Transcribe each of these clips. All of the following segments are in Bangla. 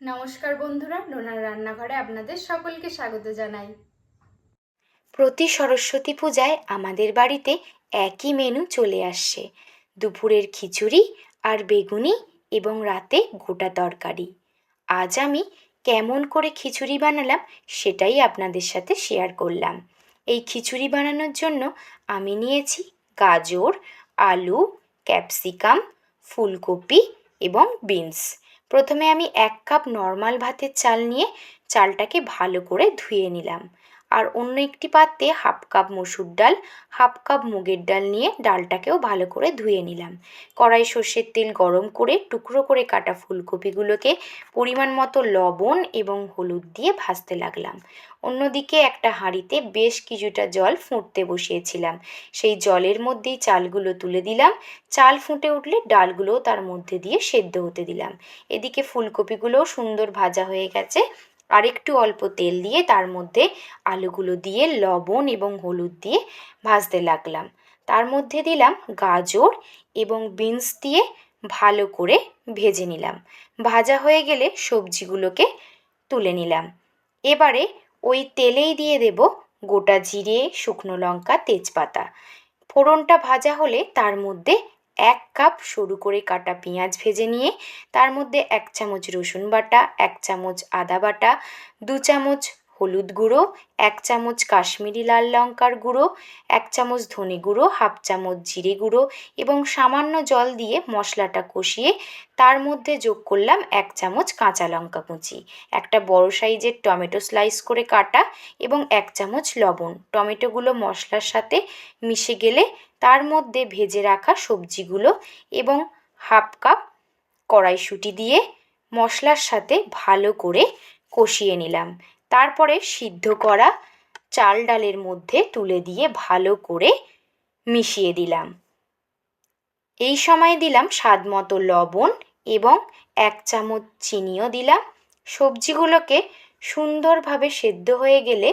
নমস্কার বন্ধুরা, ডোনার রান্নাঘরে আপনাদের সকলকে স্বাগত জানাই। প্রতি সরস্বতী পূজায় আমাদের বাড়িতে একই মেনু চলে আসছে। দুপুরের খিচুড়ি আর বেগুনি এবং রাতে গোটা তরকারি। আজ আমি কেমন করে খিচুড়ি বানালাম সেটাই আপনাদের সাথে শেয়ার করলাম। এই খিচুড়ি বানানোর জন্য আমি নিয়েছি গাজর, আলু, ক্যাপসিকাম, ফুলকপি এবং বিনস। প্রথমে আমি 1 কাপ নর্মাল ভাতের চাল নিয়ে চালটাকে ভালো করে ধুয়ে নিলাম। আর অন্য একটি পাত্রে 1/2 কাপ মসুর ডাল, 1/2 কাপ মুগের ডাল নিয়ে ডালটাকেও ভালো করে ধুয়ে নিলাম। কড়াই সর্ষের তেল গরম করে টুকরো করে কাটা ফুলকপিগুলোকে পরিমাণ মতো লবণ এবং হলুদ দিয়ে ভাজতে লাগলাম। অন্যদিকে একটা হাঁড়িতে বেশ কিছুটা জল ফুটতে বসিয়েছিলাম। সেই জলের মধ্যেই চালগুলো তুলে দিলাম। চাল ফুটে উঠলে ডালগুলোও তার মধ্যে দিয়ে সেদ্ধ হতে দিলাম। এদিকে ফুলকপিগুলোও সুন্দর ভাজা হয়ে গেছে। আর একটু অল্প তেল দিয়ে তার মধ্যে আলুগুলো দিয়ে লবণ এবং হলুদ দিয়ে ভাজতে লাগলাম। তার মধ্যে দিলাম গাজর এবং বিনস দিয়ে ভালো করে ভেজে নিলাম। ভাজা হয়ে গেলে সবজিগুলোকে তুলে নিলাম। এবারে ওই তেলেই দিয়ে দেব গোটা জিরে, শুকনো লঙ্কা, তেজপাতা। ফোড়নটা ভাজা হলে তার মধ্যে 1 কাপ সরু করে কাটা পেঁয়াজ ভেজে নিয়ে তার মধ্যে 1 চামচ রসুন বাটা, 1 চামচ আদা বাটা, 2 চামচ হলুদ গুঁড়ো, 1 চামচ কাশ্মীরি লাল লঙ্কার গুঁড়ো, 1 চামচ ধনে গুঁড়ো, 1/2 চামচ জিরে গুঁড়ো এবং সামান্য জল দিয়ে মশলাটা কষিয়ে তার মধ্যে যোগ করলাম 1 চামচ কাঁচা লঙ্কা কুচি, একটা বড় সাইজের টমেটো স্লাইস করে কাটা এবং 1 চামচ লবণ। টমেটোগুলো মশলার সাথে মিশে গেলে তার মধ্যে ভেজে রাখা সবজিগুলো এবং 1/2 কাপ কড়াইশুঁটি দিয়ে মশলার সাথে ভালো করে কষিয়ে নিলাম। তারপরে সিদ্ধ করা চাল ডালের মধ্যে তুলে দিয়ে ভালো করে মিশিয়ে দিলাম। এই সময় দিলাম স্বাদ মতো লবণ এবং 1 চামচ চিনিও দিলাম। সবজিগুলোকে সুন্দরভাবে সেদ্ধ হয়ে গেলে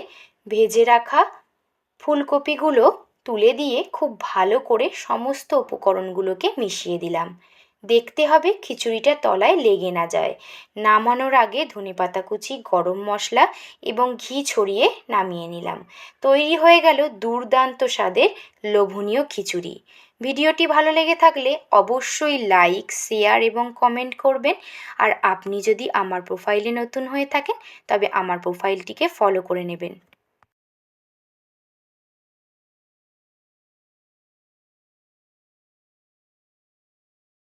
ভেজে রাখা ফুলকপিগুলো তুলে দিয়ে খুব ভালো করে সমস্ত উপকরণগুলোকে মিশিয়ে দিলাম। দেখতে হবে খিচুড়িটা তলায় লেগে না যায়। নামানোর আগে ধনেপাতা কুচি, গরম মশলা এবং ঘি ছড়িয়ে নামিয়ে নিলাম। তৈরি হয়ে গেল দুর্দান্ত স্বাদের লোভনীয় খিচুড়ি। ভিডিওটি ভালো লেগে থাকলে অবশ্যই লাইক, শেয়ার এবং কমেন্ট করবেন। আর আপনি যদি আমার প্রোফাইলে নতুন হয়ে থাকেন তবে আমার প্রোফাইলটিকে ফলো করে নেবেন।